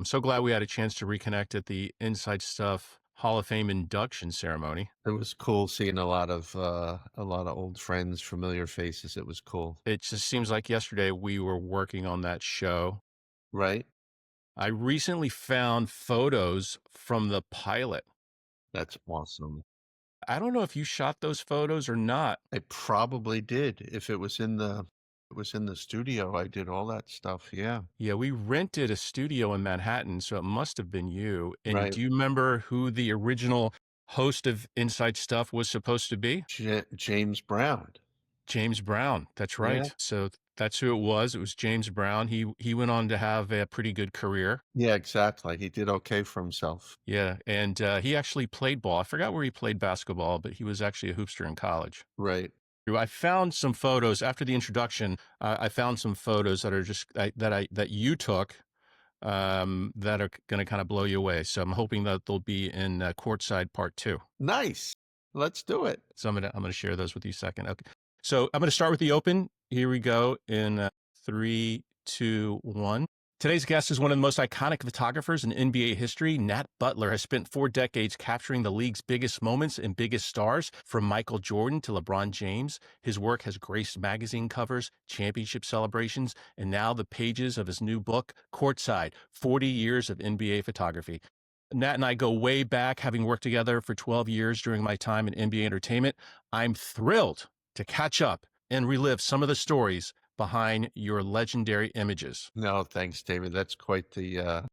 I'm so glad we had a chance to reconnect at the Inside Stuff Hall of Fame induction ceremony. It was cool seeing a lot of old friends, familiar faces. It was cool. It just seems like yesterday we were working on that show. Right? I recently found photos from the pilot. That's awesome. I don't know if you shot those photos or not. I probably did. If it was in the studio, I did all that stuff. Yeah. Yeah, we rented a studio in Manhattan, so it must have been you. And Right. do you remember who the original host of Inside Stuff was supposed to be? James Brown. James Brown. That's Yeah. right. So that's who it was. It was James Brown. He went on to have a pretty good career. Yeah, exactly. He did okay for himself. Yeah, and he actually played ball. I forgot where he played basketball, but he was actually a hoopster in college. Right. I found some photos after the introduction. I found some photos that are just that you took that are going to kind of blow you away. So I'm hoping that they'll be in courtside part two. Nice. Let's do it. So I'm gonna share those with you second. Okay. So I'm gonna start with the open. Here we go in three, two, one. Today's guest is one of the most iconic photographers in NBA history. Nat Butler has spent 4 decades capturing the league's biggest moments and biggest stars, from Michael Jordan to LeBron James. His work has graced magazine covers, championship celebrations, and now the pages of his new book, Courtside: 40 Years of NBA Photography. Nat and I go way back, having worked together for 12 years during my time in NBA entertainment. I'm thrilled to catch up and relive some of the stories behind your legendary images. No, thanks, David. That's quite the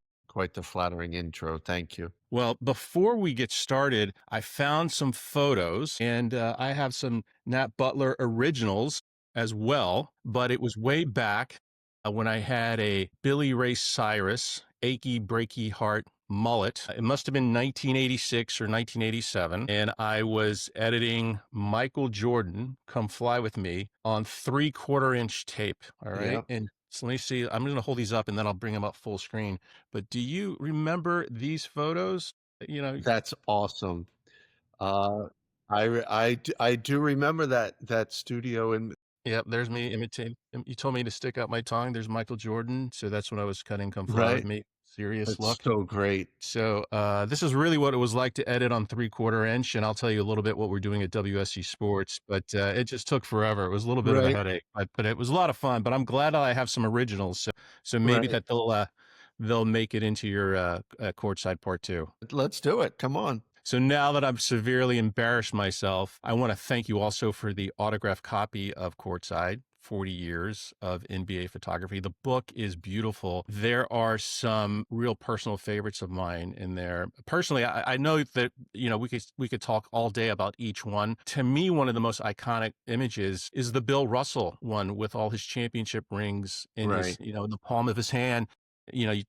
flattering intro. Thank you. Well, before we get started, I found some photos, and I have some Nat Butler originals as well, but it was way back when I had a Billy Ray Cyrus achy breaky heart mullet. It must have been 1986 or 1987, and I was editing Michael Jordan, Come Fly With Me, on 3/4 inch tape. All right. Yeah. And so let me see. I'm going to hold these up and then I'll bring them up full screen. But do you remember these photos? You know, That's awesome. Uh, I do remember that studio in yep, there's me imitating. You told me to stick out my tongue. There's Michael Jordan. So that's when I was cutting Come Fly With right. Me. Serious That's look. so great. So this is really what it was like to edit on 3/4 inch, and I'll tell you a little bit what we're doing at WSC Sports. But it just took forever. It was a little bit of a Right, headache, but it was a lot of fun. But I'm glad I have some originals, so maybe right. that they'll make it into your courtside part two. Let's do it. Come on. So now that I've severely embarrassed myself, I want to thank you also for the autographed copy of Courtside: 40 Years of NBA Photography. The book is beautiful. There are some real personal favorites of mine in there. Personally, I know that, we could talk all day about each one. To me, one of the most iconic images is the Bill Russell one with all his championship rings in his, Right, in the palm of his hand.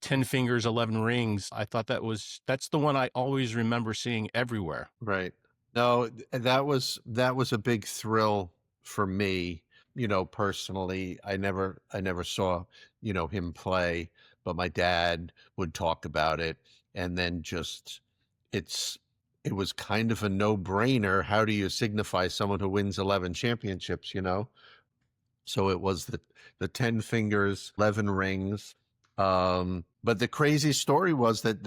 10 fingers, 11 rings. I thought that's the one I always remember seeing everywhere. right. No, that was a big thrill for me, personally. I never saw, him play, but my dad would talk about it, and then just it's it was kind of a no-brainer. How do you signify someone who wins 11 championships, you know? So it was the 10 fingers, 11 rings. But the crazy story was that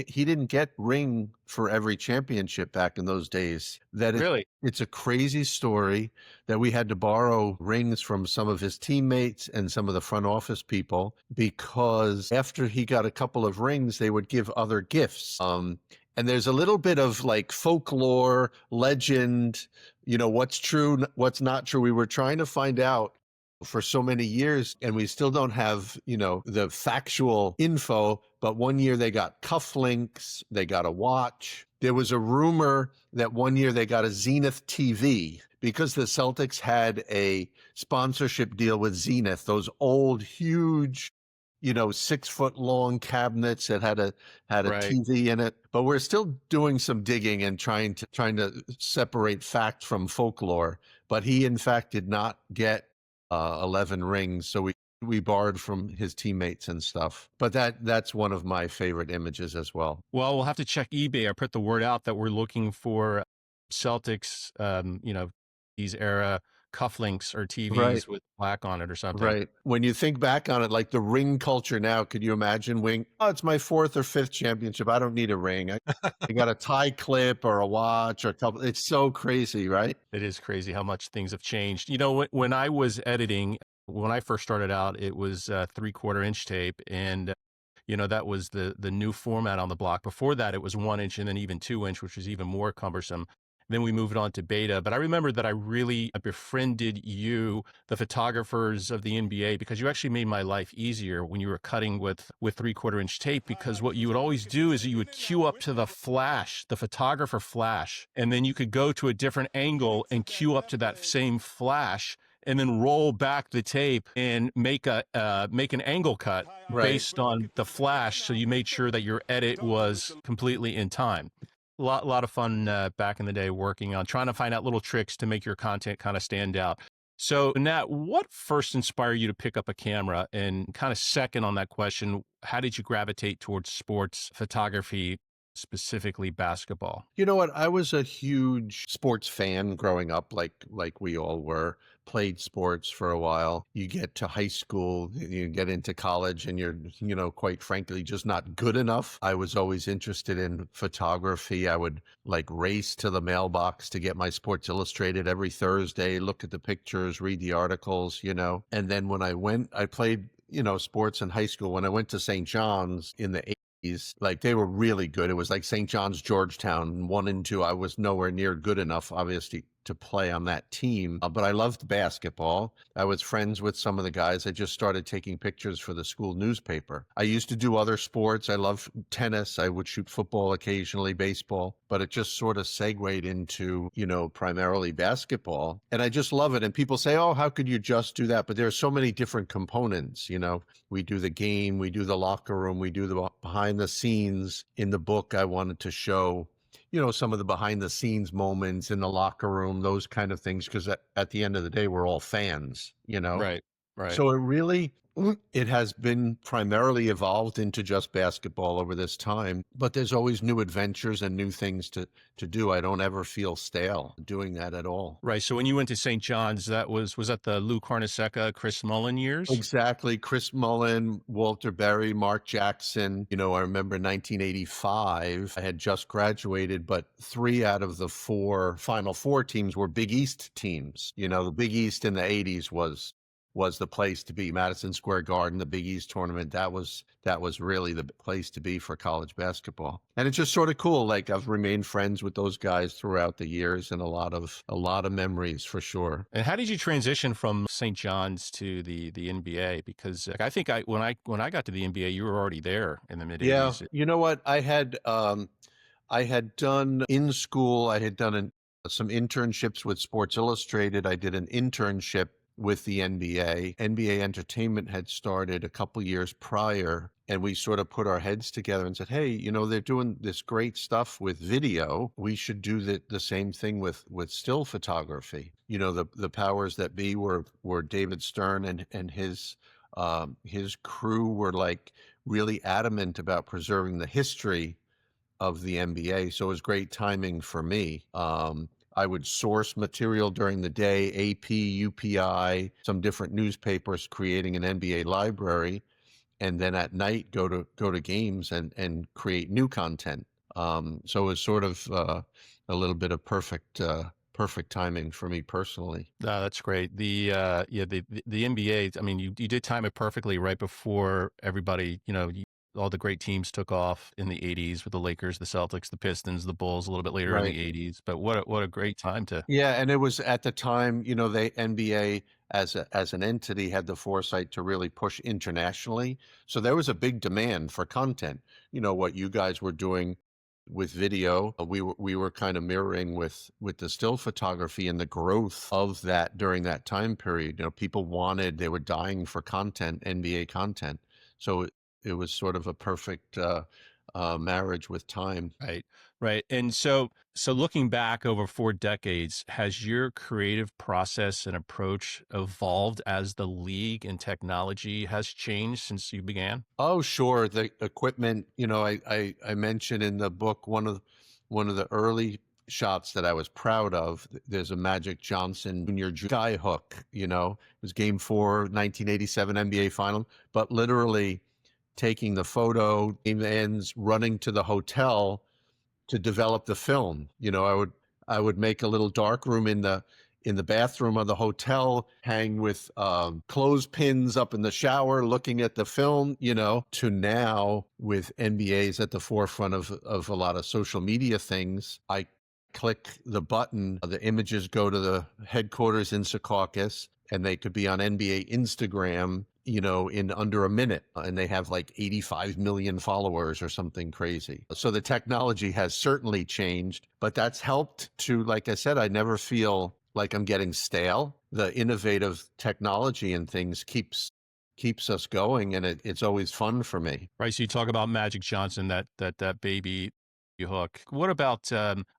he didn't get ring for every championship back in those days. Really? It's a crazy story that we had to borrow rings from some of his teammates and some of the front office people, because after he got a couple of rings, they would give other gifts. And there's a little bit of like folklore, legend, what's true, what's not true. We were trying to find out for so many years, and we still don't have, the factual info. But one year they got cufflinks, they got a watch. There was a rumor that one year they got a Zenith TV because the Celtics had a sponsorship deal with Zenith, those old, huge, 6 foot long cabinets that had a Right. TV in it. But we're still doing some digging and trying to separate fact from folklore. But he, in fact, did not get 11 rings, so we borrowed from his teammates and stuff. But that's one of my favorite images as well. Well, we'll have to check eBay. I put the word out that we're looking for Celtics, these era cufflinks or Right. TVs with black on it or something. Right. When you think back on it, like the ring culture now, could you imagine oh, it's my fourth or fifth championship. I don't need a ring. I got a tie clip or a watch or a couple. It's so crazy, right? It is crazy how much things have changed. You know, when I was editing, when I first started out, it was 3/4 inch tape, and that was the new format on the block. Before that, it was 1 inch and then even 2 inch, which was even more cumbersome. Then we moved on to beta. But I remember that I really befriended you, the photographers of the NBA, because you actually made my life easier when you were cutting with 3/4 inch tape. Because what you would always do is you would cue up to the flash, the photographer flash, and then you could go to a different angle and cue up to that same flash and then roll back the tape and make an angle cut Right. based on the flash, so you made sure that your edit was completely in time. Lot of fun back in the day working on trying to find out little tricks to make your content kind of stand out. So, Nat, what first inspired you to pick up a camera? And kind of second on that question, how did you gravitate towards sports photography, specifically basketball? You know what? I was a huge sports fan growing up, like we all were. Played sports for a while. You get to high school, you get into college, and you're, quite frankly, just not good enough. I was always interested in photography. I would like race to the mailbox to get my Sports Illustrated every Thursday, look at the pictures, read the articles, And then I played, sports in high school. When I went to St. John's in the like they were really good. It was like St. John's, Georgetown, 1 and 2. I was nowhere near good enough, obviously, to play on that team. But I loved basketball. I was friends with some of the guys. I just started taking pictures for the school newspaper. I used to do other sports. I loved tennis. I would shoot football occasionally, baseball, but it just sort of segued into, primarily basketball. And I just love it. And people say, oh, how could you just do that? But there are so many different components, We do the game, we do the locker room, we do the behind the scenes. In the book, I wanted to show, some of the behind the scenes moments in the locker room, those kind of things, because at the end of the day, we're all fans. Right, right. So it has been primarily evolved into just basketball over this time, but there's always new adventures and new things to do. I don't ever feel stale doing that at all. Right. So when you went to St. John's, was that the Lou Carnesecca, Chris Mullin years? Exactly. Chris Mullin, Walter Berry, Mark Jackson. I remember 1985. I had just graduated, but 3 out of the 4 Final Four teams were Big East teams. The Big East in the 80s was the place to be. Madison Square Garden, the Big East tournament, that was really the place to be for college basketball. And it's just sort of cool. Like I've remained friends with those guys throughout the years, and a lot of memories for sure. And how did you transition from St. John's to the NBA? Because I think when I got to the NBA, you were already there in the mid Yeah, '80s. you know what? I had done in school. I had done some internships with Sports Illustrated. I did an internship with the NBA. NBA Entertainment had started a couple years prior, and we sort of put our heads together and said, hey, they're doing this great stuff with video. We should do the same thing with still photography. The powers that be were David Stern and his crew were like really adamant about preserving the history of the NBA. So it was great timing for me. I would source material during the day, AP, UPI, some different newspapers, creating an NBA library, and then at night go to games and create new content. So it was sort of a little bit of perfect timing for me personally. No, that's great. The NBA. I mean, you did time it perfectly right before everybody. All the great teams took off in the '80s with the Lakers, the Celtics, the Pistons, the Bulls. A little bit later in Right. the '80s. But what a great time to. Yeah, and it was at the time, the NBA as an entity had the foresight to really push internationally. So there was a big demand for content. What you guys were doing with video, we were kind of mirroring with the still photography and the growth of that during that time period. People they were dying for content, NBA content. So it was sort of a perfect marriage with time. Right, right. And so looking back over 4 decades, has your creative process and approach evolved as the league and technology has changed since you began? Oh, sure. The equipment, I mentioned in the book one of the early shots that I was proud of. There's a Magic Johnson Jr. sky hook, it was game 4, 1987 NBA final, but literally taking the photo, game ends, running to the hotel to develop the film. I would make a little dark room in the bathroom of the hotel, hang with clothespins up in the shower, looking at the film, to now with NBA's at the forefront of a lot of social media things. I click the button, the images go to the headquarters in Secaucus, and they could be on NBA Instagram, in under a minute. And they have like 85 million followers or something crazy. So the technology has certainly changed, but that's helped to, like I said, I never feel like I'm getting stale. The innovative technology and things keeps us going, and it's always fun for me. Right. So you talk about Magic Johnson, that baby hook. What about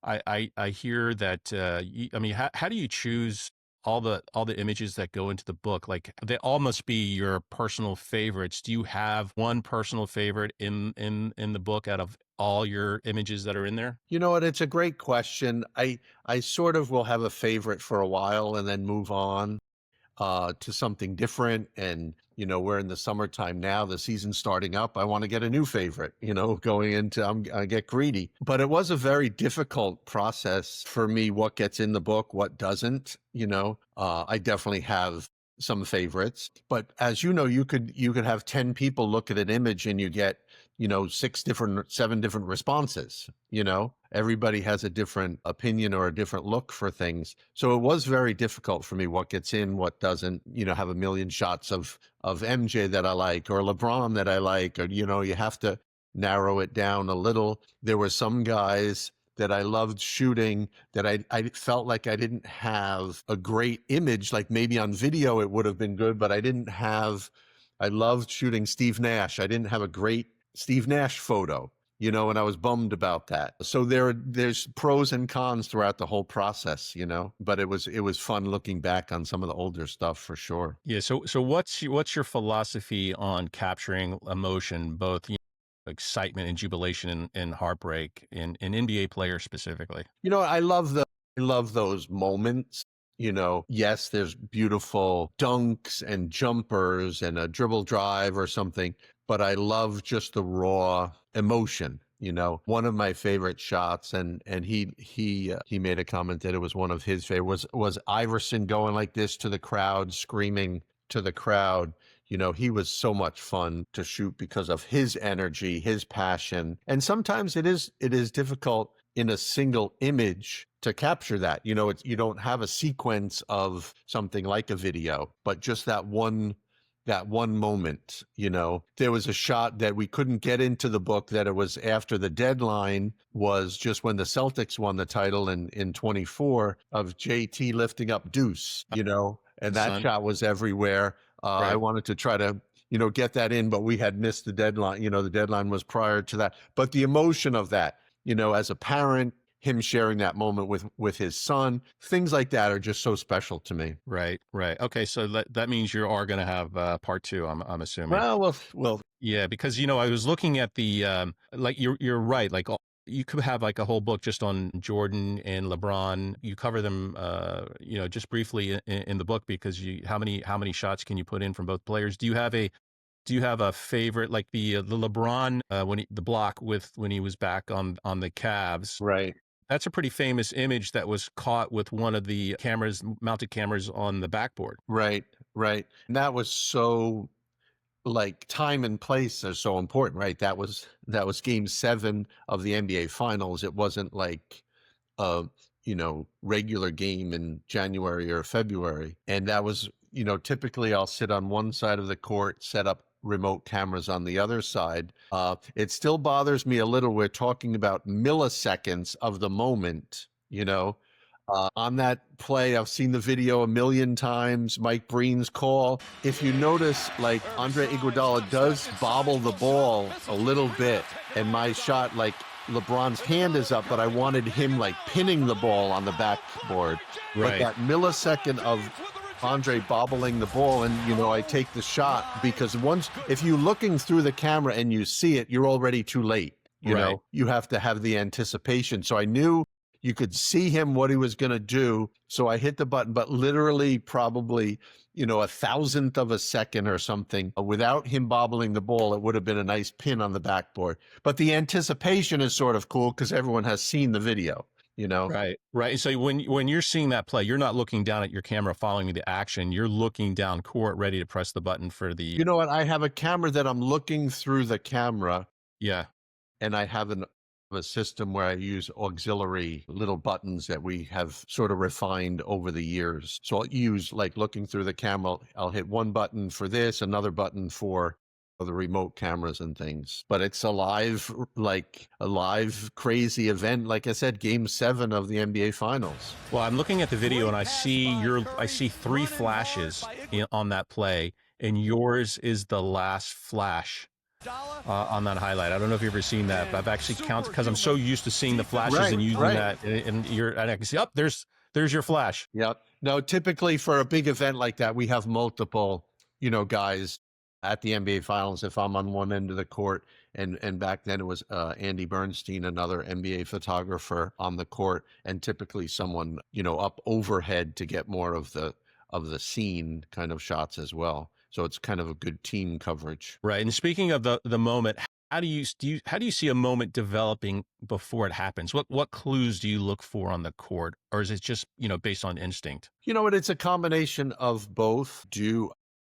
I hear that how do you choose all the images that go into the book? Like, they all must be your personal favorites. Do you have one personal favorite in the book out of all your images that are in there? You know what? It's a great question. I sort of will have a favorite for a while and then move on to something different. And, we're in the summertime now, the season's starting up. I want to get a new favorite, going into, I get greedy. But it was a very difficult process for me, what gets in the book, what doesn't, I definitely have some favorites. But as you know, you could have 10 people look at an image and you get, 7 different responses. Everybody has a different opinion or a different look for things. So it was very difficult for me, what gets in, what doesn't. Have a million shots of MJ that I like, or LeBron that I like, or, you have to narrow it down a little. There were some guys that I loved shooting that I felt like I didn't have a great image. Like maybe on video it would have been good, but I loved shooting Steve Nash. I didn't have a great Steve Nash photo, and I was bummed about that. So there's pros and cons throughout the whole process, but it was fun looking back on some of the older stuff for sure. Yeah. So what's your philosophy on capturing emotion, both excitement and jubilation and heartbreak in NBA players specifically? I love those moments. Yes, there's beautiful dunks and jumpers and a dribble drive or something, but I love just the raw emotion. One of my favorite shots, and he made a comment that it was one of his favorite, was Iverson going like this to the crowd, screaming to the crowd. He was so much fun to shoot because of his energy, his passion. And sometimes it is difficult in a single image to capture that. You don't have a sequence of something like a video, but just that one moment. There was a shot that we couldn't get into the book, that it was after the deadline, was just when the Celtics won the title in 24, of JT lifting up Deuce, and that shot was everywhere. Right. I wanted to try to, get that in, but we had missed the deadline. The deadline was prior to that. But the emotion of that, as a parent, him sharing that moment with his son, things like that are just so special to me. Right. Okay, so that means you are going to have part 2. I'm assuming. Well. Yeah, because I was looking at the like you're right. Like you could have like a whole book just on Jordan and LeBron. You cover them, just briefly in the book, because how many shots can you put in from both players? Do you have a favorite, like the LeBron the block when he was back on the Cavs? Right. That's a pretty famous image that was caught with one of the mounted cameras on the backboard. Right. And that was so, like, time and place are so important, right? That was game 7 of the NBA finals. It wasn't like a, regular game in January or February. And that was, typically I'll sit on one side of the court, set up remote cameras on the other side. It still bothers me a little. We're talking about milliseconds of the moment, on that play. I've seen the video a million times, Mike Breen's call. If you notice, like, Andre Iguodala does bobble the ball a little bit, and my shot, like, LeBron's hand is up, but I wanted him like pinning the ball on the backboard. Right. But that millisecond of Andre bobbling the ball, and I take the shot, because if you're looking through the camera and you see it, you're already too late. You have to have the anticipation. So I knew, You could see him what he was going to do. So I hit the button, but literally probably, a thousandth of a second or something. Without him bobbling the ball, it would have been a nice pin on the backboard. But the anticipation is sort of cool because everyone has seen the video, you know? Right, right. And so when you're seeing that play, you're not looking down at your camera following the action. You're looking down court, ready to press the button for the You know what? I have a camera that I'm looking through the camera, yeah. and I have a system where I use auxiliary little buttons that we have sort of refined over the years. So I'll use, like, looking through the camera, I'll hit one button for this, another button for the remote cameras and things. But it's a live crazy event. Like I said, Game 7 of the NBA Finals. Well, I'm looking at the video and I see three flashes on that play, and yours is the last flash on that highlight. I don't know if you've ever seen that, but I've actually counted because I'm so used to seeing the flashes and using that, and I can see, there's your flash. Yeah. No, typically for a big event like that, we have multiple, guys at the NBA Finals. If I'm on one end of the court, and back then it was Andy Bernstein, another NBA photographer, on the court, and typically someone, up overhead to get more of the scene kind of shots as well. So it's kind of a good team coverage. Right. And speaking of the moment, how do you see a moment developing before it happens? What clues do you look for on the court, or is it just, based on instinct? You know what? It's a combination of both.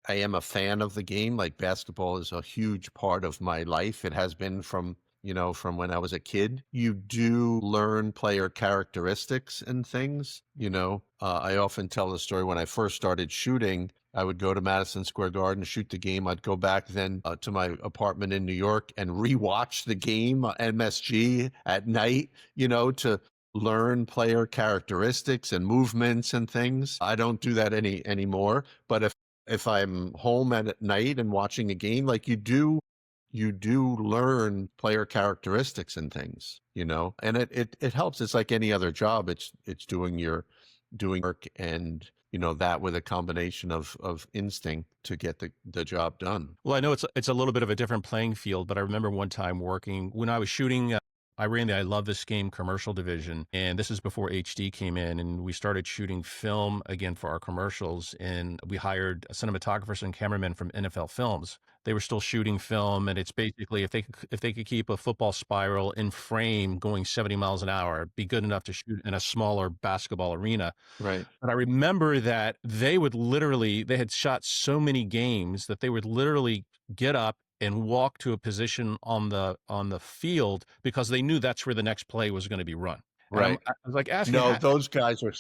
I am a fan of the game. Like, basketball is a huge part of my life. It has been from when I was a kid. You do learn player characteristics and things. I often tell the story when I first started shooting. I would go to Madison Square Garden, shoot the game. I'd go back then to my apartment in New York and rewatch the game, MSG, at night, to learn player characteristics and movements and things. I don't do that anymore. But if I'm home at night and watching a game, like, you do learn player characteristics and things, and it helps. It's like any other job. It's doing work, and that with a combination of instinct to get the job done. Well, I know it's a little bit of a different playing field, but I remember one time working when I was shooting. I ran the I Love This Game commercial division, and this is before HD came in, and we started shooting film again for our commercials, and we hired cinematographers and cameramen from NFL Films. They were still shooting film, and it's basically if they could keep a football spiral in frame going 70 miles an hour, it'd be good enough to shoot in a smaller basketball arena. Right. But I remember that they had shot so many games that they would literally get up and walk to a position on the field because they knew that's where the next play was going to be run. Right. I was like, asking, no, those guys are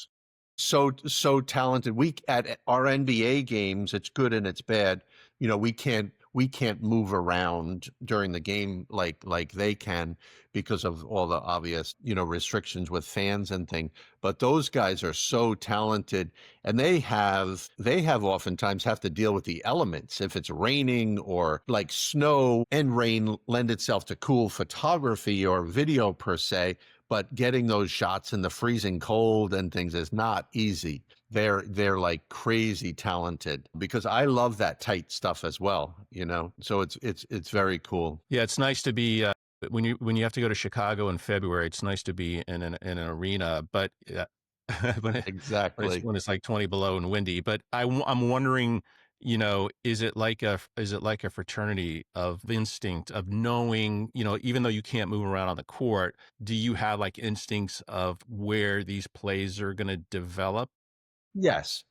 so talented. We, at our NBA games, it's good and it's bad. We can't move around during the game like they can because of all the obvious, restrictions with fans and things. But those guys are so talented, and they have oftentimes have to deal with the elements. If it's raining, or like snow and rain lend itself to cool photography or video per se, but getting those shots in the freezing cold and things is not easy. They're like crazy talented, because I love that tight stuff as well, so it's very cool. Yeah, it's nice to be when you have to go to Chicago in February. It's nice to be in an arena, but Exactly. when it's like 20 below and windy. But I'm wondering, is it like a fraternity of instinct of knowing, even though you can't move around on the court, do you have like instincts of where these plays are going to develop? Yes,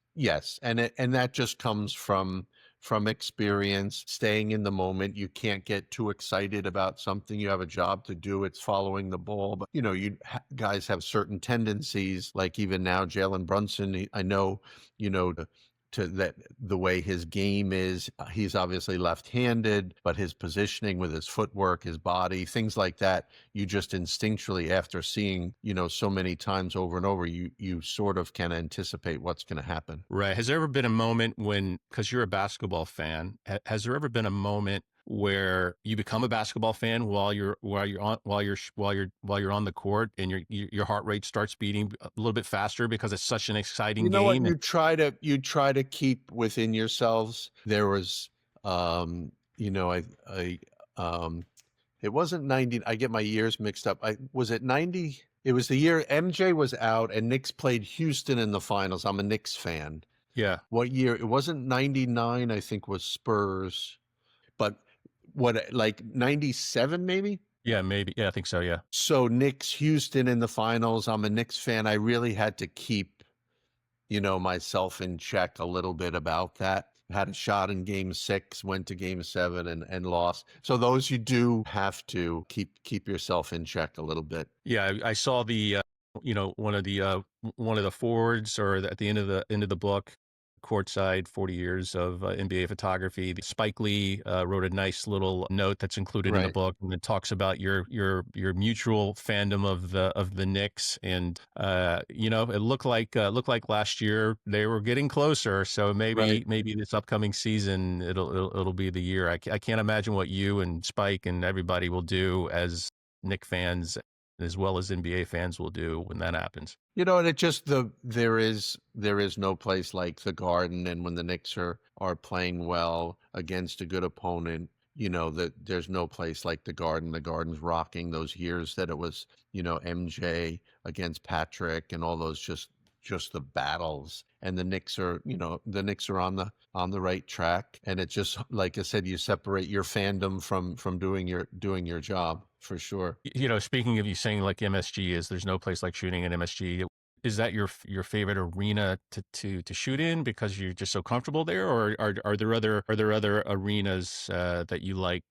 and that just comes from experience, staying in the moment. You can't get too excited about something. You have a job to do. It's following the ball, but guys have certain tendencies. Like, even now, Jalen Brunson, I know, to that the way his game is, he's obviously left-handed, but his positioning with his footwork, his body, things like that, you just instinctually, after seeing, so many times over and over, you sort of can anticipate what's going to happen. Right. Has there ever been a moment when, because you're a basketball fan, has there ever been a moment where you become a basketball fan while you're on the court, and your heart rate starts beating a little bit faster because it's such an exciting game? What, you try to keep within yourselves. There was it wasn't 90. I get my years mixed up. Was it 90? It was the year MJ was out and Knicks played Houston in the finals. I'm a Knicks fan. Yeah. What year? It wasn't 99, I think was Spurs, but what, like 97 maybe? Yeah, maybe. Yeah, I think so. Yeah. So Knicks Houston in the finals. I'm a Knicks fan. I really had to keep, myself in check a little bit about that. Had a shot in game 6, went to game 7 and lost. So those you do have to keep yourself in check a little bit. Yeah, I saw the one of the forwards or at the end of the book, courtside 40 years of NBA photography. Spike Lee wrote a nice little note that's included in the Right. book, and it talks about your mutual fandom of the Knicks, and it looked like last year they were getting closer. So Right. maybe this upcoming season it'll be the year. I can't imagine what you and Spike and everybody will do as Knick fans as well as NBA fans will do when that happens. And it just there is no place like the Garden, and when the Knicks are playing well against a good opponent, that there's no place like the Garden. The Garden's rocking those years that it was, MJ against Patrick and all those just the battles. And the Knicks are on the right track. And it just, like I said, you separate your fandom from doing your job for sure. Speaking of you saying like MSG is, there's no place like shooting at MSG. Is that your favorite arena to shoot in because you're just so comfortable there, or are there other arenas that you like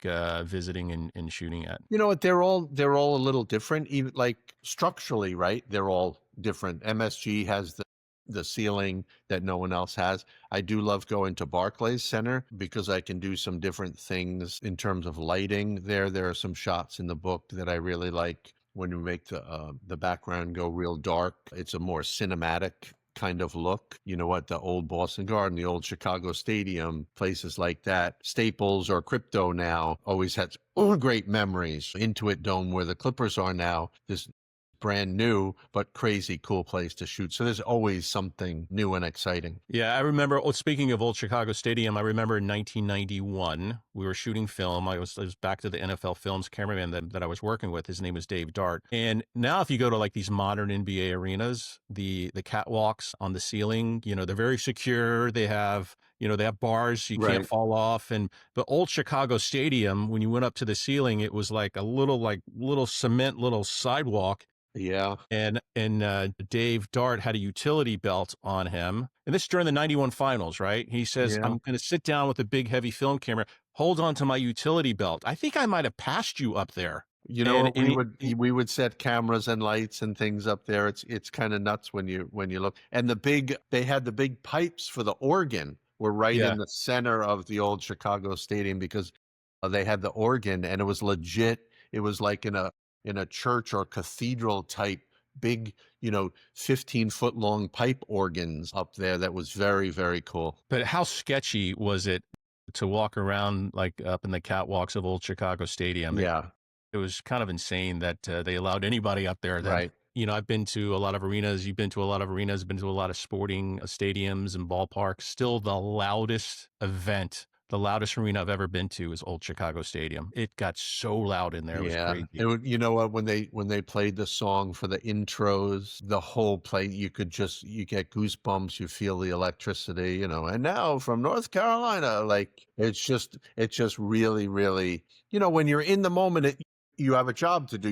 visiting and shooting at? You know what? They're all a little different, even like structurally, right? They're all different. MSG has the ceiling that no one else has. I do love going to Barclays Center because I can do some different things in terms of lighting there. There are some shots in the book that I really like when you make the background go real dark. It's a more cinematic kind of look. You know what? The old Boston Garden, the old Chicago Stadium, places like that. Staples or Crypto now always had great memories. Intuit Dome, where the Clippers are now, this brand new but crazy cool place to shoot. So there's always something new and exciting. Yeah, I remember. Oh, speaking of old Chicago Stadium, I remember in 1991 we were shooting film. I was back to the NFL Films cameraman that I was working with. His name was Dave Dart. And now, if you go to like these modern NBA arenas, the catwalks on the ceiling, they're very secure. They have bars so you can't Right. fall off. And the old Chicago Stadium, when you went up to the ceiling, it was like a little cement little sidewalk, Yeah. and Dave Dart had a utility belt on him. And this is during the 91 finals, right? He says, Yeah. I'm going to sit down with a big, heavy film camera, hold on to my utility belt. I think I might have passed you up there. You know And, what, and we he, would we would set cameras and lights and things up there. It's kind of nuts when you look. And they had the big pipes for the organ were right yeah, in the center of the old Chicago Stadium because they had the organ and it was legit. It was like in a church or cathedral type big, 15-foot long pipe organs up there. That was very, very cool. but how sketchy was it to walk around like up in the catwalks of old Chicago Stadium? Yeah, It was kind of insane that they allowed anybody up there. That right. I've been to a lot of arenas. You've been to a lot of arenas. Been to a lot of sporting stadiums and ballparks. Still, the loudest arena I've ever been to is Old Chicago Stadium. It got so loud in there; it was Yeah. crazy. You know what? When they played the song for the intros, the whole play, you get goosebumps. You feel the electricity, and now from North Carolina, like it's just really, really, when you're in the moment, you have a job to do.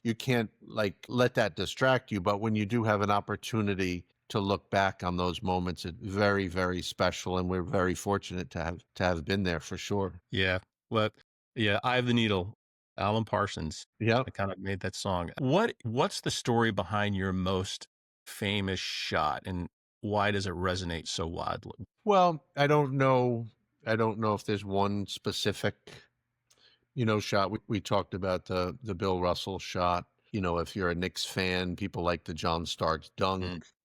You can't like let that distract you. But when you do have an opportunity to look back on those moments, it's very, very special. And we're very fortunate to have been there for sure. Yeah, well, yeah. Eye of the Needle, Alan Parsons. Yeah. I kind of made that song. What's the story behind your most famous shot, and why does it resonate so wildly? Well, I don't know. I don't know if there's one specific, shot. We talked about the Bill Russell shot. If you're a Knicks fan, people like the John Starks dunk.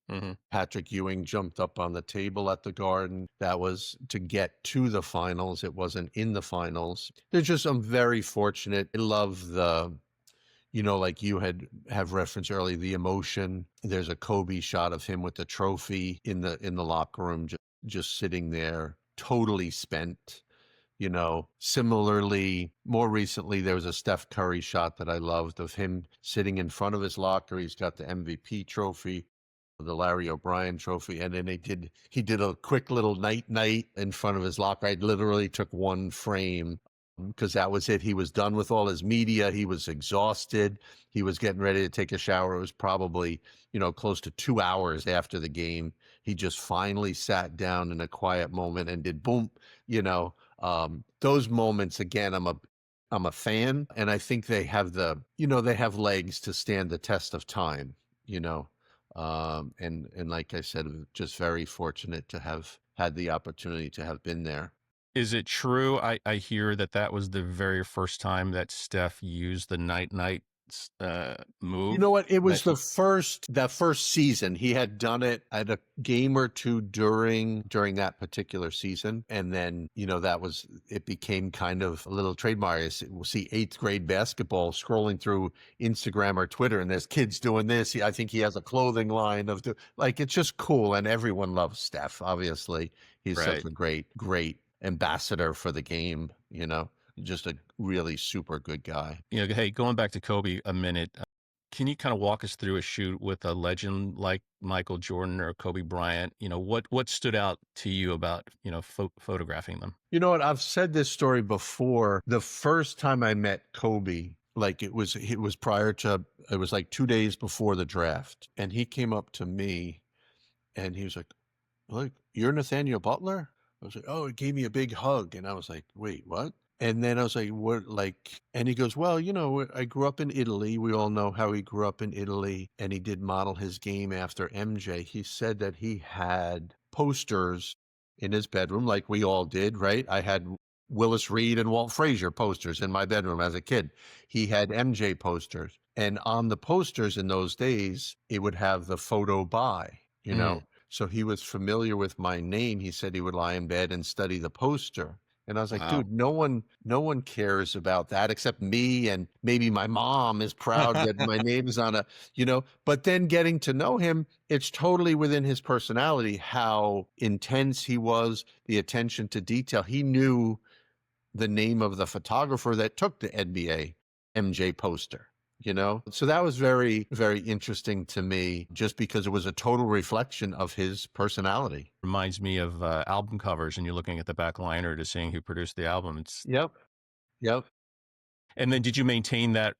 Mm, mhm. Patrick Ewing jumped up on the table at the Garden. That was to get to the finals. It wasn't in the finals. I'm very fortunate. I love like you have referenced earlier, the emotion. There's a Kobe shot of him with the trophy in the locker room, just sitting there, totally spent. Similarly, more recently, there was a Steph Curry shot that I loved of him sitting in front of his locker. He's got the MVP trophy, the Larry O'Brien trophy, and then he did a quick little night in front of his locker. I literally took one frame because that was it. He was done with all his media. He was exhausted. He was getting ready to take a shower. It was probably, close to 2 hours after the game. He just finally sat down in a quiet moment and did boom, those moments again. I'm a fan, and I think they have they have legs to stand the test of time, you know. And like I said, just very fortunate to have had the opportunity to have been there. Is it true? I hear that that was the very first time that Steph used the night You know move what? It that was he that first season. He had done it at a game or two during that particular season. And then, it became kind of a little trademark. We'll see eighth grade basketball scrolling through Instagram or Twitter, and there's kids doing this. I think he has a clothing line like, it's just cool. And everyone loves Steph. Obviously, he's such right. a great ambassador for the game, just a really super good guy. Hey, going back to Kobe a minute, can you kind of walk us through a shoot with a legend like Michael Jordan or Kobe Bryant? What stood out to you about, photographing them? You know what? I've said this story before. The first time I met Kobe, like it was like 2 days before the draft. And he came up to me and he was like, you're Nathaniel Butler? I was like, oh, it gave me a big hug. And I was like, wait, what? And then I was like, what, like, and he goes, well, I grew up in Italy. We all know how he grew up in Italy, and he did model his game after MJ. He said that he had posters in his bedroom, like we all did, right? I had Willis Reed and Walt Frazier posters in my bedroom as a kid. He had MJ posters. And on the posters in those days, it would have the photo by, Mm, so he was familiar with my name. He said he would lie in bed and study the poster. And I was like, wow. dude, no one cares about that except me, and maybe my mom is proud that my name's on but then getting to know him, it's totally within his personality, how intense he was, the attention to detail. He knew the name of the photographer that took the NBA MJ poster. So that was very, very interesting to me, just because it was a total reflection of his personality. Reminds me of album covers, and you're looking at the back liner to seeing who produced the album. Yep. Yep. And then did you maintain that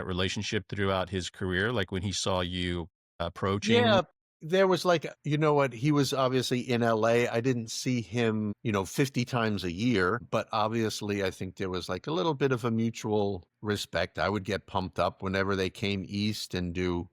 relationship throughout his career? Like when he saw you approaching? Yeah, there was like, he was obviously in LA. I didn't see him, 50 times a year, but obviously I think there was like a little bit of a mutual respect. I would get pumped up whenever they came east and do,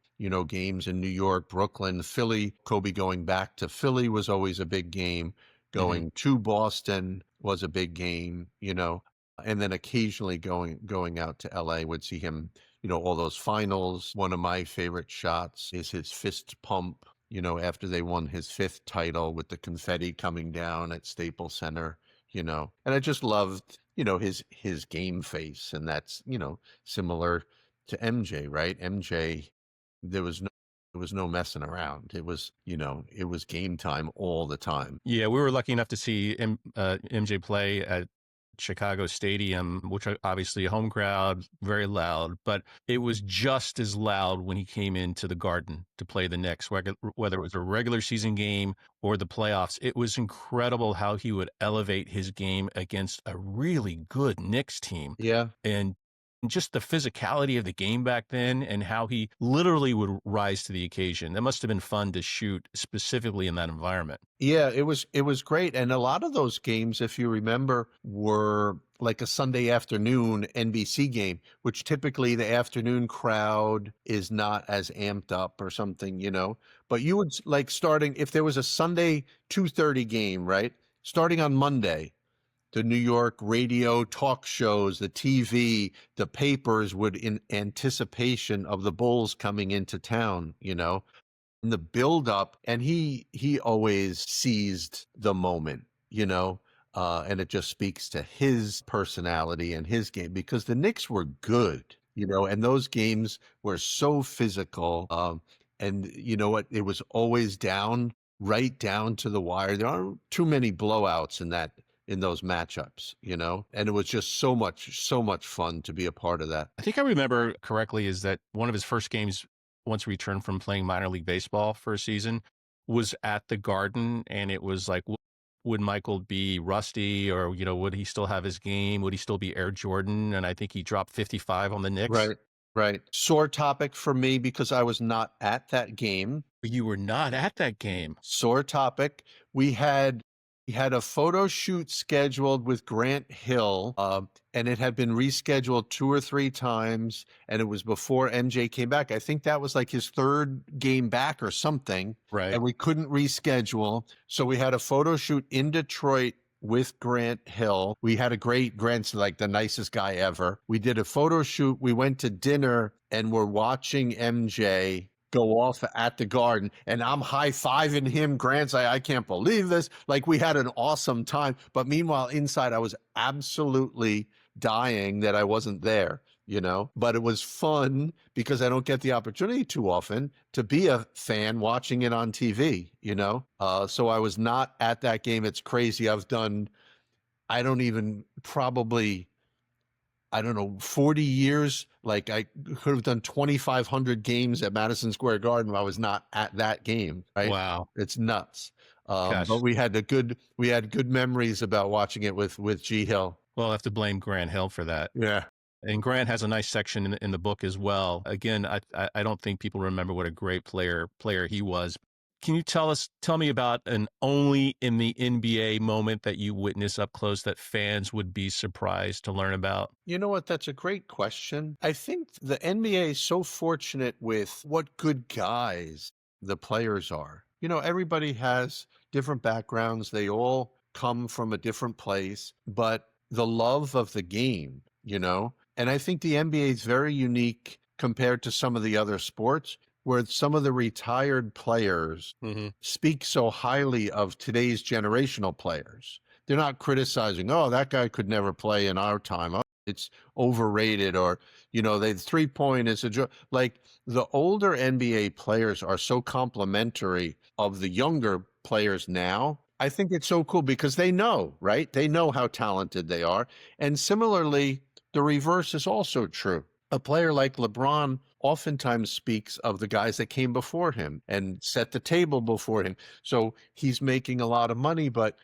games in New York, Brooklyn, Philly. Kobe going back to Philly was always a big game. Mhm. Going to Boston was a big game, and then occasionally going out to LA, would see him, all those finals. One of my favorite shots is his fist pump, after they won his fifth title with the confetti coming down at Staples Center, and I just loved, his game face. And that's, similar to MJ, right? MJ, there was no there was no messing around. It was game time all the time. Yeah, we were lucky enough to see MJ play at Chicago Stadium, which obviously a home crowd, very loud, but it was just as loud when he came into the Garden to play the Knicks, whether it was a regular season game or the playoffs. It was incredible how he would elevate his game against a really good Knicks team. Yeah. And just the physicality of the game back then and how he literally would rise to the occasion. That must have been fun to shoot specifically in that environment. Yeah, it was great. And a lot of those games, if you remember, were like a Sunday afternoon NBC game, which typically the afternoon crowd is not as amped up or something. But you would like, starting, if there was a Sunday 2:30 game, right? Starting on Monday, the New York radio talk shows, the TV, the papers would, in anticipation of the Bulls coming into town, the build up, and he always seized the moment, and it just speaks to his personality and his game, because the Knicks were good, and those games were so physical. And you know what? It was always right down to the wire. There aren't too many blowouts in in those matchups, you know? And it was just so much fun to be a part of that. I think I remember correctly is that one of his first games once returned from playing minor league baseball for a season was at the Garden, and it was like, would Michael be rusty, or would he still have his game? Would he still be Air Jordan? And I think he dropped 55 on the Knicks. Right. Right. Sore topic for me because I was not at that game. You were not at that game. Sore topic. We had a photo shoot scheduled with Grant Hill, and it had been rescheduled 2 or 3 times, and it was before MJ came back. I think that was like his third game back or something, Right. and we couldn't reschedule. So we had a photo shoot in Detroit with Grant Hill. We had a great Grant's like the nicest guy ever. We did a photo shoot. We went to dinner and we're watching MJ go off at the Garden, and I'm high-fiving him. Grant's like, I can't believe this. Like, we had an awesome time. But meanwhile, inside, I was absolutely dying that I wasn't there, you know? But it was fun because I don't get the opportunity too often to be a fan watching it on TV, you know? So I was not at that game. It's crazy. I've done, I don't even probably, I don't know, 40 years. Like I could have done 2,500 games at Madison Square Garden. I was not at that game. Right? Wow. It's nuts. Gosh. But we had good memories about watching it with G Hill. Well, I have to blame Grant Hill for that. Yeah. And Grant has a nice section in the book as well. Again, I don't think people remember what a great player he was. Can you tell me about an only in the NBA moment that you witnessed up close that fans would be surprised to learn about? You know what? That's a great question. I think the NBA is so fortunate with what good guys the players are. You know, everybody has different backgrounds. They all come from a different place, but the love of the game, you know, and I think the NBA is very unique compared to some of the other sports where some of the retired players speak so highly of today's generational players. They're not criticizing, oh, that guy could never play in our time. Oh, it's overrated, or, you know, the 3-point is a joke. Like the older NBA players are so complimentary of the younger players now. I think it's so cool because they know, right? They know how talented they are. And similarly, the reverse is also true. A player like LeBron oftentimes speaks of the guys that came before him and set the table before him. So he's making a lot of money, but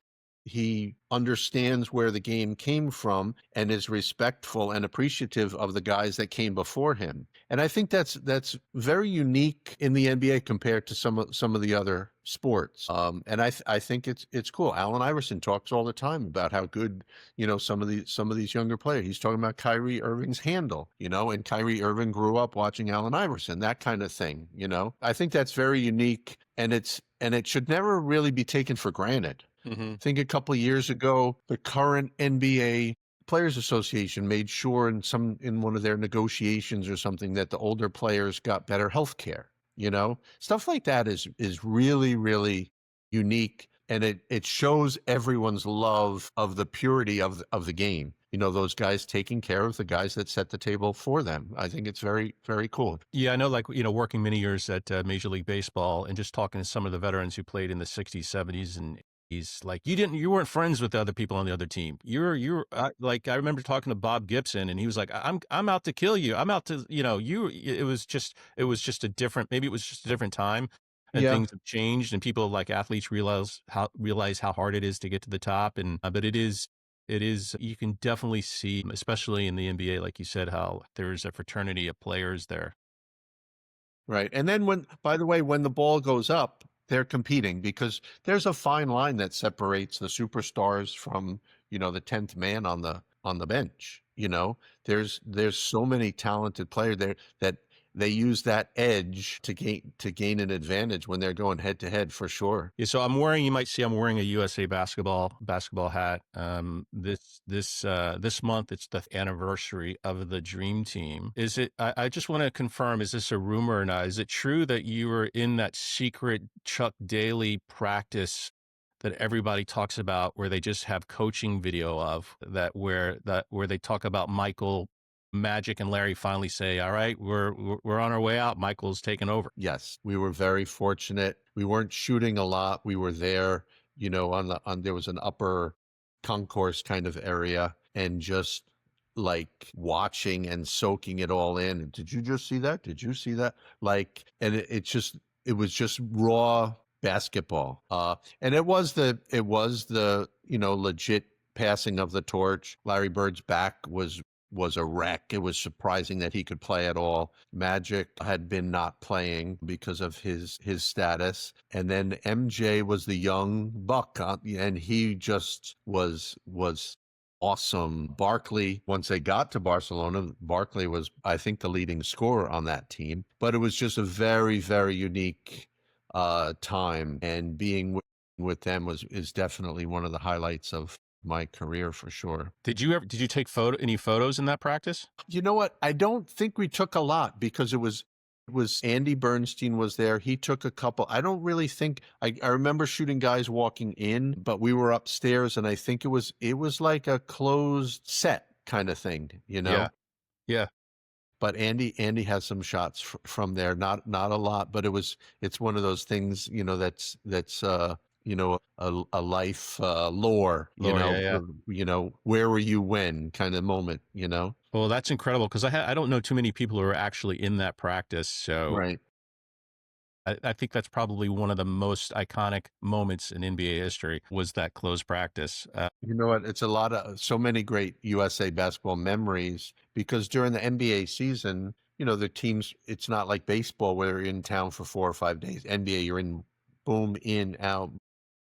he understands where the game came from and is respectful and appreciative of the guys that came before him. And I think that's very unique in the NBA compared to some of the other sports. And I think it's cool. Allen Iverson talks all the time about how good, you know, some of these younger players. He's talking about Kyrie Irving's handle, you know, and Kyrie Irving grew up watching Allen Iverson, that kind of thing, you know. I think that's very unique, and it should never really be taken for granted. I think a couple of years ago, the current NBA Players Association made sure in one of their negotiations or something that the older players got better health care. You know, stuff like that is really, really unique, and it shows everyone's love of the purity of the game. You know, those guys taking care of the guys that set the table for them. I think it's very, very cool. Yeah, I know, like, you know, working many years at Major League Baseball and just talking to some of the veterans who played in the 60s, 70s, and he's like, you weren't friends with the other people on the other team. You're like, I remember talking to Bob Gibson, and he was like, I'm out to kill you. I'm out to, you know, it was just a different, maybe it was just a different time, and Yeah. things have changed, and people, like athletes, realize how hard it is to get to the top. And but it is, you can definitely see, especially in the NBA, like you said, how there's a fraternity of players there. Right. And then by the way, when the ball goes up, they're competing because there's a fine line that separates the superstars from, you know, the 10th man on the bench. You know, there's so many talented players there that they use that edge to gain an advantage when they're going head to head, for sure. Yeah, so you might see I'm wearing a USA basketball hat. This month it's the anniversary of the Dream Team. Is it? I just want to confirm: is this a rumor or not? Is it true that you were in that secret Chuck Daly practice that everybody talks about, where they just have coaching video of that, where they talk about Michael, Magic, and Larry finally say, "All right, we're on our way out. Michael's taking over." Yes, we were very fortunate. We weren't shooting a lot. We were there, you know, there was an upper concourse kind of area and just like watching and soaking it all in. And did you just see that? Did you see that? Like, and it was just raw basketball. And it was the, legit passing of the torch. Larry Bird's back was a wreck. It was surprising that he could play at all. Magic had been not playing because of his status. And then MJ was the young buck, and he just was awesome. Barkley, once they got to Barcelona, Barkley was, I think, the leading scorer on that team. But it was just a very, very unique time, and being with them is definitely one of the highlights of my career for sure. Did you take any photos in that practice? You know what? I don't think we took a lot because it was Andy Bernstein was there. He took a couple. I don't really think I remember shooting guys walking in, but we were upstairs, and I think it was like a closed set kind of thing, Yeah. Yeah. But Andy has some shots from there, not a lot, but it's one of those things, that's a life lore, Yeah. where were you when kind of moment, Well, that's incredible because I don't know too many people who are actually in that practice. So Right. I think that's probably one of the most iconic moments in NBA history was that closed practice. You know what? It's so many great USA basketball memories because during the NBA season, the teams, it's not like baseball where you're in town for 4 or 5 days. NBA, you're in, boom, in, out.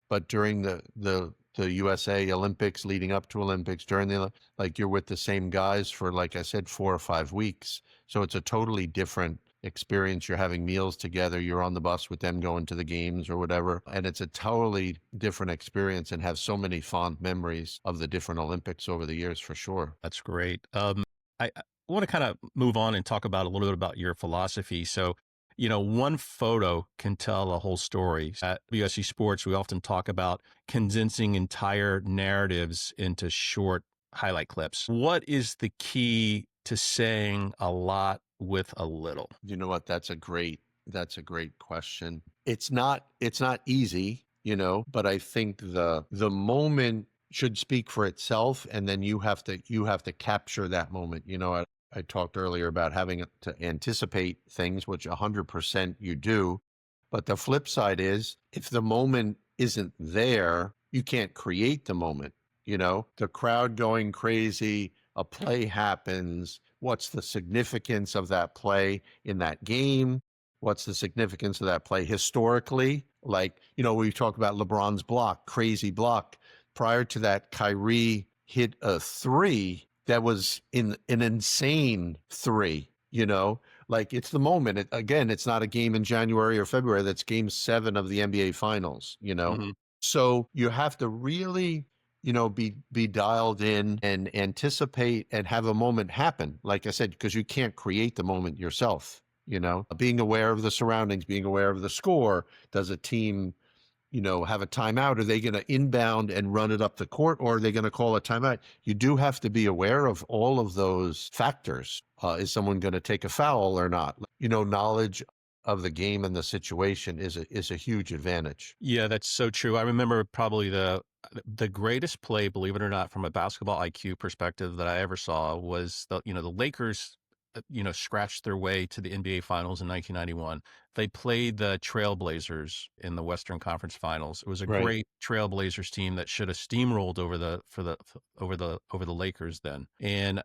But during the USA Olympics, leading up to Olympics, you're with the same guys for, like I said, 4 or 5 weeks. So it's a totally different experience. You're having meals together. You're on the bus with them going to the games or whatever. And it's a totally different experience, and have so many fond memories of the different Olympics over the years for sure. That's great. I want to kind of move on and talk about a little bit about your philosophy. So, one photo can tell a whole story. At WSC Sports, we often talk about condensing entire narratives into short highlight clips. What is the key to saying a lot with a little? You know what? That's a great question. It's not easy, but I think the moment should speak for itself, and then you have to capture that moment. I talked earlier about having to anticipate things, which 100% you do. But the flip side is, if the moment isn't there, you can't create the moment. The crowd going crazy, a play happens. What's the significance of that play in that game? What's the significance of that play historically? Like, we talk about LeBron's block, crazy block. Prior to that, Kyrie hit a 3 that was an insane 3, like, it's the moment. Again, it's not a game in January or February. That's game 7 of the NBA finals, Mm-hmm. So you have to really, be dialed in and anticipate and have a moment happen. Like I said, because you can't create the moment yourself, being aware of the surroundings, being aware of the score. Does a team, have a timeout? Are they going to inbound and run it up the court, or are they going to call a timeout? You do have to be aware of all of those factors. Is someone going to take a foul or not? Knowledge of the game and the situation is a huge advantage. Yeah, that's so true. I remember probably the greatest play, believe it or not, from a basketball IQ perspective that I ever saw was the Lakers, scratched their way to the NBA Finals in 1991. They played the Trailblazers in the Western Conference Finals. It was a Right. great Trailblazers team that should have steamrolled over the Lakers then. And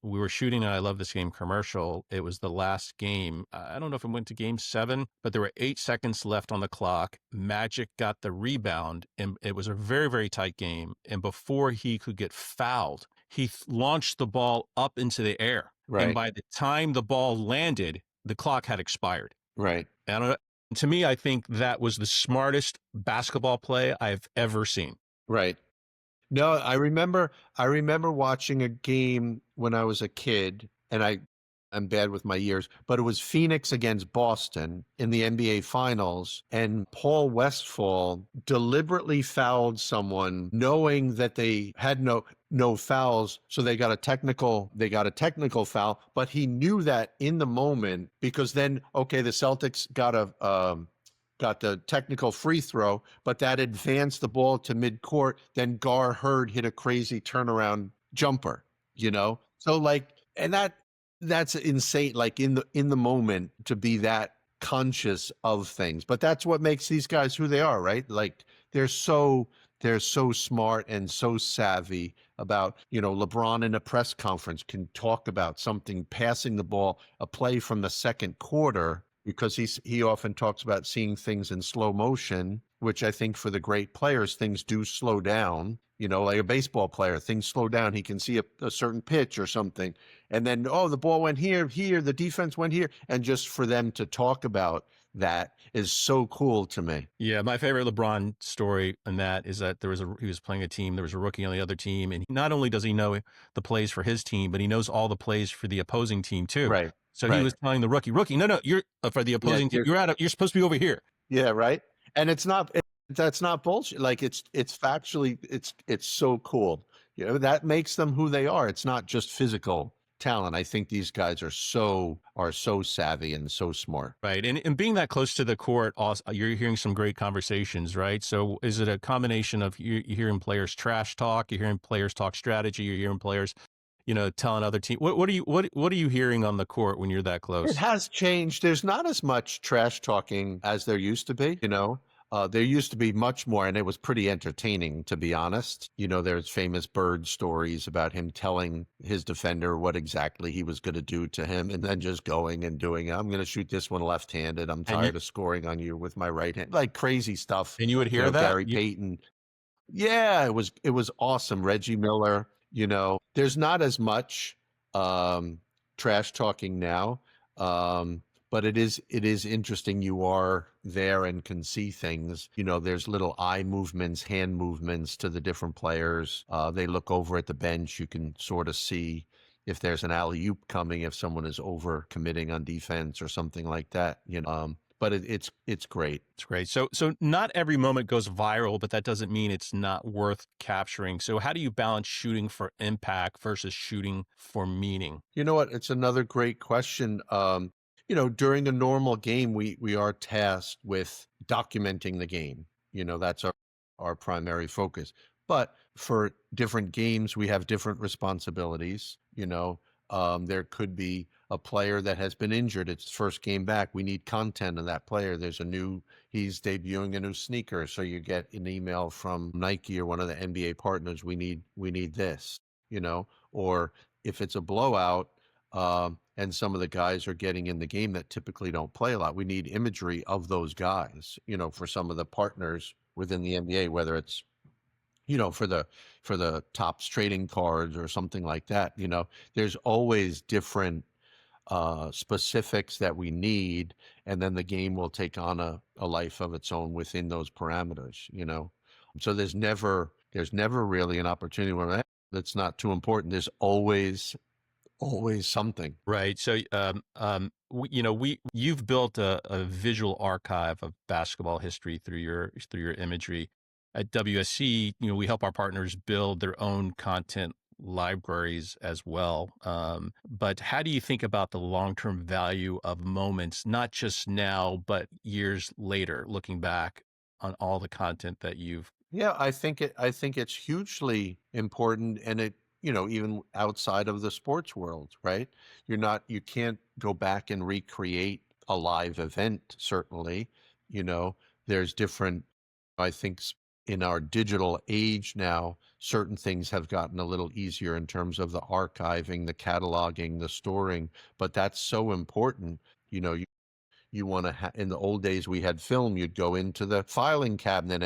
we were shooting an I Love This Game commercial. It was the last game. I don't know if it went to game 7, but there were 8 seconds left on the clock. Magic got the rebound, and it was a very, very tight game. And before he could get fouled, he launched the ball up into the air. Right. And by the time the ball landed, the clock had expired. Right. And to me, I think that was the smartest basketball play I've ever seen. Right. No, I remember watching a game when I was a kid, and I'm bad with my years, but it was Phoenix against Boston in the NBA Finals, and Paul Westphal deliberately fouled someone knowing that they had no fouls, so they got a technical foul, but he knew that in the moment, because then, okay, the Celtics got got the technical free throw, but that advanced the ball to midcourt. Then Gar Hurd hit a crazy turnaround jumper, you know? So like, and that's insane. Like in the moment to be that conscious of things, but that's what makes these guys who they are, right? Like they're so they're so smart and so savvy about, LeBron in a press conference can talk about something, passing the ball, a play from the second quarter, because he often talks about seeing things in slow motion, which I think for the great players, things do slow down. Like a baseball player, things slow down. He can see a certain pitch or something. And then, oh, the ball went here, the defense went here. And just for them to talk about that is so cool to me. Yeah, my favorite LeBron story in that is that he was playing a team, there was a rookie on the other team, and not only does he know the plays for his team, but he knows all the plays for the opposing team too. Right. So he Right. was telling the rookie, no, you're for the Yeah. opposing team, you're supposed to be over here. Yeah. Right. And that's not bullshit. Like it's factually, it's so cool. That makes them who they are. It's not just physical talent. I think these guys are so savvy and so smart. Right. And being that close to the court, also, you're hearing some great conversations, right? So is it a combination of you're hearing players trash talk, you're hearing players talk strategy, you're hearing players, telling other teams, what are you hearing on the court when you're that It close? has changed. There's not as much trash talking as there used to be. There used to be much more, and it was pretty entertaining, to be honest. There's famous Bird stories about him telling his defender what exactly he was going to do to him, and then just going and doing it. I'm going to shoot this one left-handed. I'm tired of scoring on you with my right hand. Like crazy stuff. And you would hear that? Gary Payton. Yeah, it was awesome. Reggie Miller. There's not as much trash talking now. But it is interesting. You are there and can see things. There's little eye movements, hand movements to the different players. They look over at the bench. You can sort of see if there's an alley-oop coming, if someone is over committing on defense or something like that. But it's great. It's great. So not every moment goes viral, but that doesn't mean it's not worth capturing. So how do you balance shooting for impact versus shooting for meaning? You know what? It's another great question. During a normal game, we are tasked with documenting the game. That's our primary focus. But for different games, we have different responsibilities. There could be a player that has been injured. It's first game back. We need content of that player. He's debuting a new sneaker. So you get an email from Nike or one of the NBA partners. We need this, or if it's a blowout, and some of the guys are getting in the game that typically don't play a lot. We need imagery of those guys, for some of the partners within the NBA, whether it's, for the Topps trading cards or something like that. There's always different specifics that we need, and then the game will take on a life of its own within those parameters. So there's never really an opportunity where that's not too important. There's always something. Right. So, you've built a visual archive of basketball history through your imagery. At WSC, we help our partners build their own content libraries as well. But how do you think about the long-term value of moments, not just now, but years later, looking back on all the content that you've? Yeah, I think it's hugely important, and it, even outside of the sports world, right? You can't go back and recreate a live event, certainly. There's different, I think in our digital age now, certain things have gotten a little easier in terms of the archiving, the cataloging, the storing, but that's so important. You want to in the old days, we had film. You'd go into the filing cabinet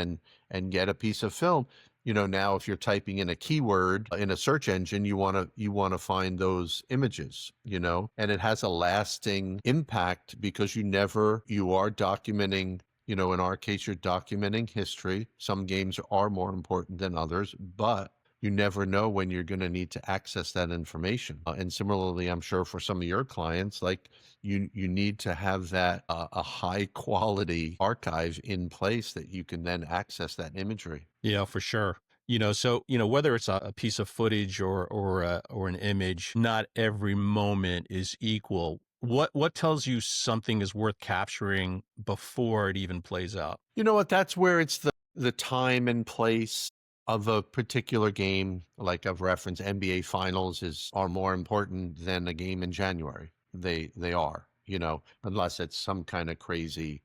and get a piece of film. Now if you're typing in a keyword in a search engine, you want to find those images, and it has a lasting impact because you are documenting. In our case, you're documenting history. Some games are more important than others, but you never know when you're going to need to access that information. And similarly, I'm sure for some of your clients, like you need to have that a high quality archive in place that you can then access that imagery. Yeah, for sure. So whether it's a piece of footage or an image, not every moment is equal. What tells you something is worth capturing before it even plays out? You know what? That's where it's the time and place of a particular game. Like I've referenced, NBA finals are more important than a game in January. They are, unless it's some kind of crazy,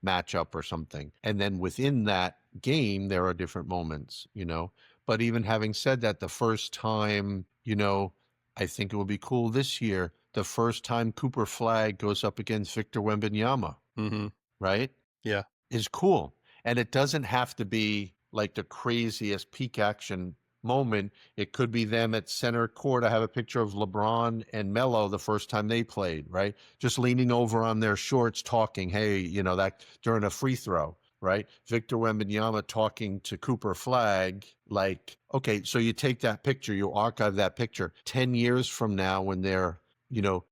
matchup or something. And then within that game, there are different moments. But even having said that, the first time, I think it will be cool this year. The first time Cooper Flag goes up against Victor Wembanyama, Hmm. right? Yeah. Is cool. And it doesn't have to be like the craziest peak action moment. It could be them at center court. I have a picture of LeBron and Melo the first time they played, right? Just leaning over on their shorts talking, hey, that during a free throw, right? Victor Wembanyama talking to Cooper Flag, like, okay, so you take that picture, you archive that picture 10 years from now when they're, you know,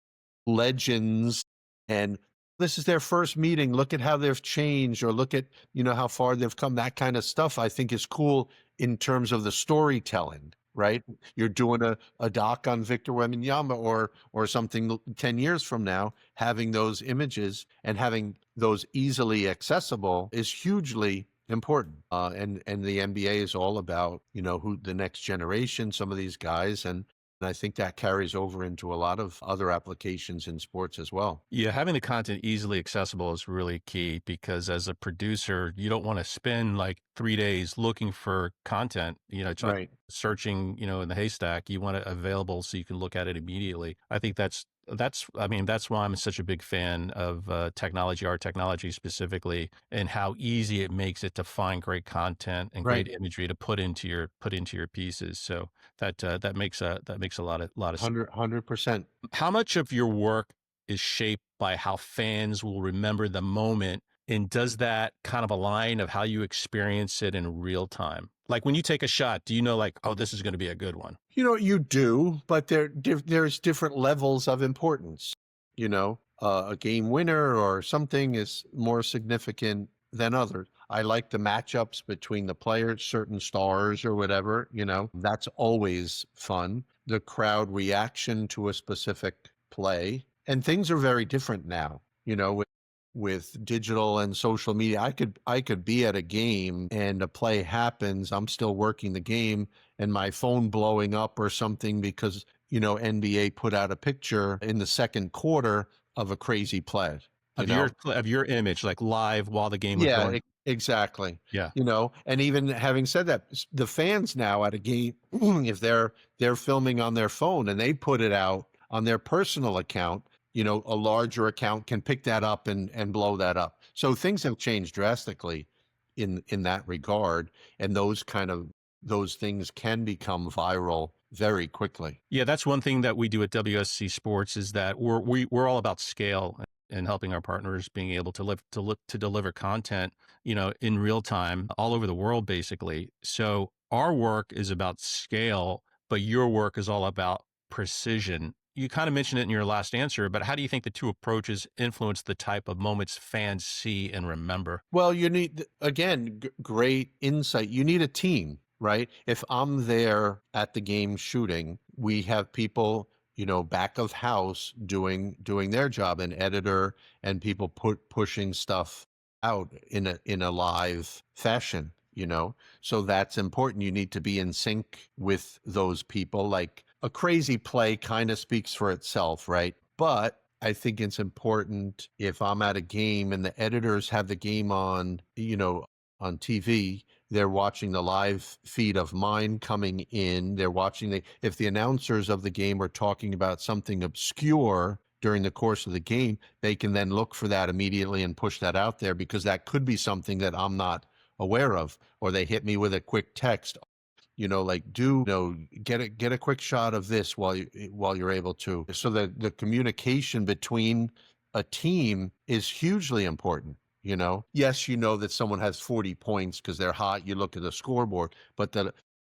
legends and this is their first meeting. Look at how they've changed, or look at, how far they've come. That kind of stuff I think is cool in terms of the storytelling, right? You're doing a doc on Victor Wembanyama or something 10 years from now, having those images and having those easily accessible is hugely important. And the NBA is all about, who the next generation, some of these guys, and I think that carries over into a lot of other applications in sports as well. Yeah, having the content easily accessible is really key because as a producer, you don't want to spend like 3 days looking for content, Right. searching, in the haystack. You want it available so you can look at it immediately. I think I mean, that's why I'm such a big fan of technology, our technology specifically, and how easy it makes it to find great content and great Right. imagery to put into your pieces. So that makes a lot of sense. 100%. How much of your work is shaped by how fans will remember the moment? And does that kind of align of how you experience it in real time? Like when you take a shot, do you know like, oh, this is going to be a good one? You do, but there's different levels of importance. A game winner or something is more significant than others. I like the matchups between the players, certain stars or whatever, that's always fun. The crowd reaction to a specific play. And things are very different now, with digital and social media. I could be at a game and a play happens. I'm still working the game and my phone blowing up or something because, NBA put out a picture in the second quarter of a crazy play, you know? Of your image, like live while the game was Yeah, going. exactly. Yeah. And even having said that, the fans now at a game, if they're filming on their phone and they put it out on their personal account, a larger account can pick that up and blow that up. So things have changed drastically in that regard, and those things can become viral very quickly. Yeah, that's one thing that we do at WSC Sports is that we're all about scale and helping our partners being able to deliver content, in real time all over the world, basically. So our work is about scale, but your work is all about precision. You kind of mentioned it in your last answer, but how do you think the two approaches influence the type of moments fans see and remember? Well, you need, again, great insight. You need a team, right? If I'm there at the game shooting, we have people, back of house doing their job, an editor and people pushing stuff out in a live fashion. So that's important. You need to be in sync with those people. Like a crazy play kind of speaks for itself, right? But I think it's important if I'm at a game and the editors have the game on TV, they're watching the live feed of mine coming in. They're watching if the announcers of the game are talking about something obscure during the course of the game, they can then look for that immediately and push that out there because that could be something that I'm not aware of, or they hit me with a quick text, like get a quick shot of this while you're able to. So the communication between a team is hugely important. Yes, that someone has 40 points because they're hot. You look at the scoreboard, but the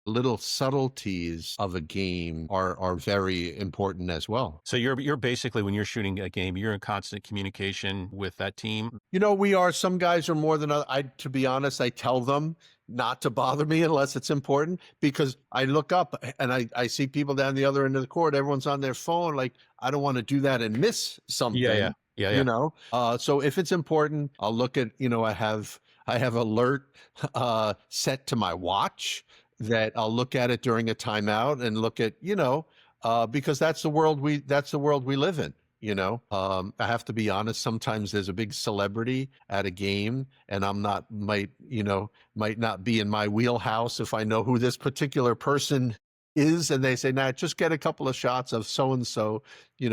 little subtleties of a game are very important as well. So you're basically when you're shooting a game, you're in constant communication with that team. We are. Some guys are more than other. To be honest, I tell them not to bother me unless it's important because I look up and I see people down the other end of the court. Everyone's on their phone. Like I don't want to do that and miss Yeah, yeah, something, yeah, you yeah. know? So if it's important, I'll look at, I have alert set to my watch that I'll look at it during a timeout and look at, because that's the world we live in. I have to be honest. Sometimes there's a big celebrity at a game, and might not be in my wheelhouse if I know who this particular person is, and they say, "Nah, just get a couple of shots of so and so,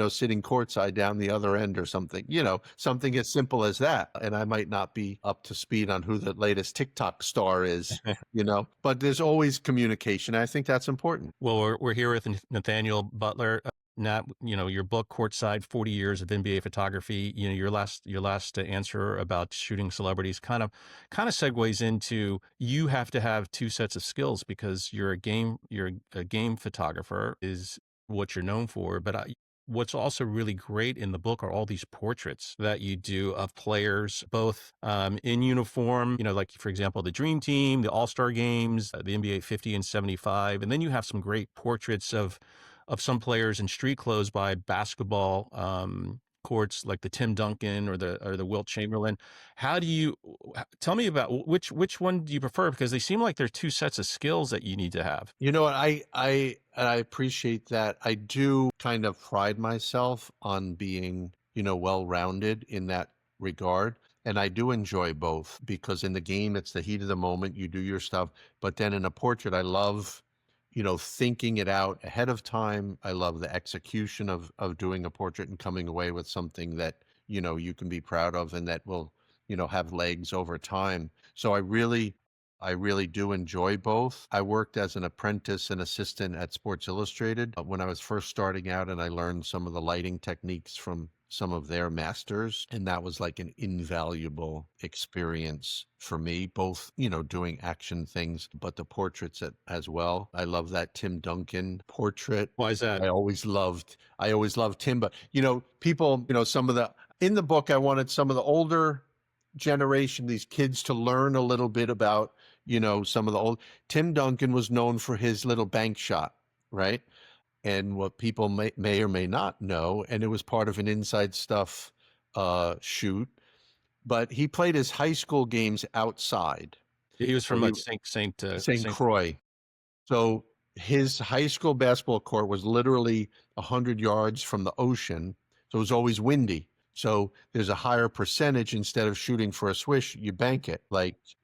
sitting courtside down the other end or something." Something as simple as that. And I might not be up to speed on who the latest TikTok star is, but there's always communication. I think that's important. Well, we're here with Nathaniel Butler. Nat, your book, Courtside: 40 Years of NBA Photography. Your last answer about shooting celebrities kind of segues into, you have to have two sets of skills because you're a game photographer is what you're known for. But what's also really great in the book are all these portraits that you do of players, both in uniform, like, for example, the Dream Team, the All-Star games, the NBA 50 and 75. And then you have some great portraits of some players in street clothes by basketball courts, like the Tim Duncan or the Wilt Chamberlain. How do you tell me about which one do you prefer? Because they seem like they're two sets of skills that you need to have. You know what? I appreciate that. I do kind of pride myself on being, well-rounded in that regard. And I do enjoy both because in the game, it's the heat of the moment. You do your stuff. But then in a portrait, I love, thinking it out ahead of time. I love the execution of doing a portrait and coming away with something that, you can be proud of and that will, have legs over time. So I really do enjoy both. I worked as an apprentice and assistant at Sports Illustrated when I was first starting out, and I learned some of the lighting techniques from some of their masters. And that was like an invaluable experience for me, both, doing action things, but the portraits as well. I love that Tim Duncan portrait. Why is that? I always loved Tim, but, people, in the book, I wanted some of the older generation, these kids, to learn a little bit about, some of the old. Tim Duncan was known for his little bank shot, right? And what people may or may not know, and it was part of an Inside Stuff shoot, but he played his high school games outside. He was So from he what, St. Saint. Croix. So his high school basketball court was literally 100 yards from the ocean. So it was always windy. So there's a higher percentage. Instead of shooting for a swish, you bank it.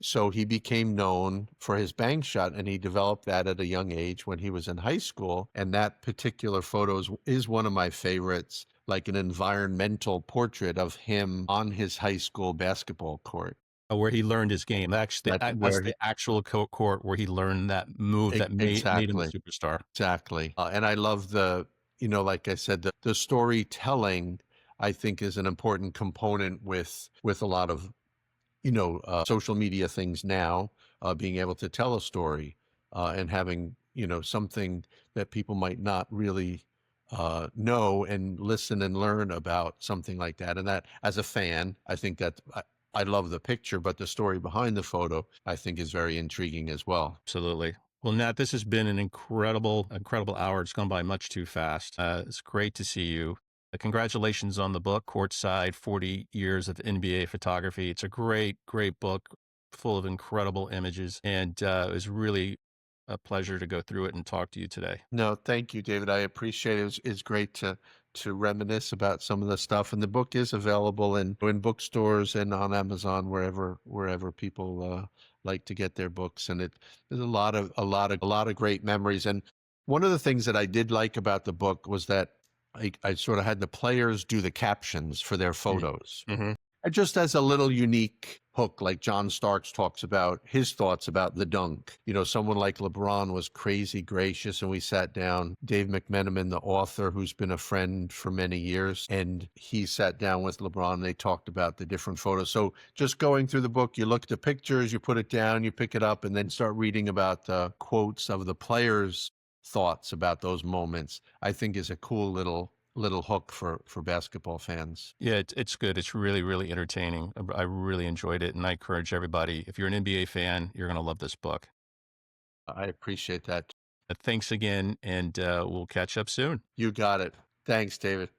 So he became known for his bank shot, and he developed that at a young age when he was in high school. And that particular photo is one of my favorites, like an environmental portrait of him on his high school basketball court. Where he learned his game. That's That's where the actual court where he learned that move that made him a exactly. superstar. Exactly. And I love like I said, the storytelling, I think, is an important component with a lot of, social media things now, being able to tell a story and having, something that people might not really know and listen and learn about something like that. And that, as a fan, I think that I love the picture, but the story behind the photo, I think, is very intriguing as well. Absolutely. Well, Nat, this has been an incredible, incredible hour. It's gone by much too fast. It's great to see you. Congratulations on the book, Courtside: 40 Years of NBA Photography. It's a great, great book full of incredible images. And it was really a pleasure to go through it and talk to you today. No, thank you, David. I appreciate it. It's great to reminisce about some of the stuff. And the book is available in bookstores and on Amazon, wherever people like to get their books. And there's a lot of great memories. And one of the things that I did like about the book was that I sort of had the players do the captions for their photos. Mm-hmm. And just as a little unique hook, like John Starks talks about his thoughts about the dunk. Someone like LeBron was crazy gracious, and we sat down. Dave McMenamin, the author, who's been a friend for many years, and he sat down with LeBron. And they talked about the different photos. So just going through the book, you look at the pictures, you put it down, you pick it up, and then start reading about the quotes of the players' thoughts about those moments, I think is a cool little hook for basketball fans. Yeah, it's good. It's really, really entertaining. I really enjoyed it. And I encourage everybody, if you're an NBA fan, you're going to love this book. I appreciate that. Thanks again, and we'll catch up soon. You got it. Thanks, David.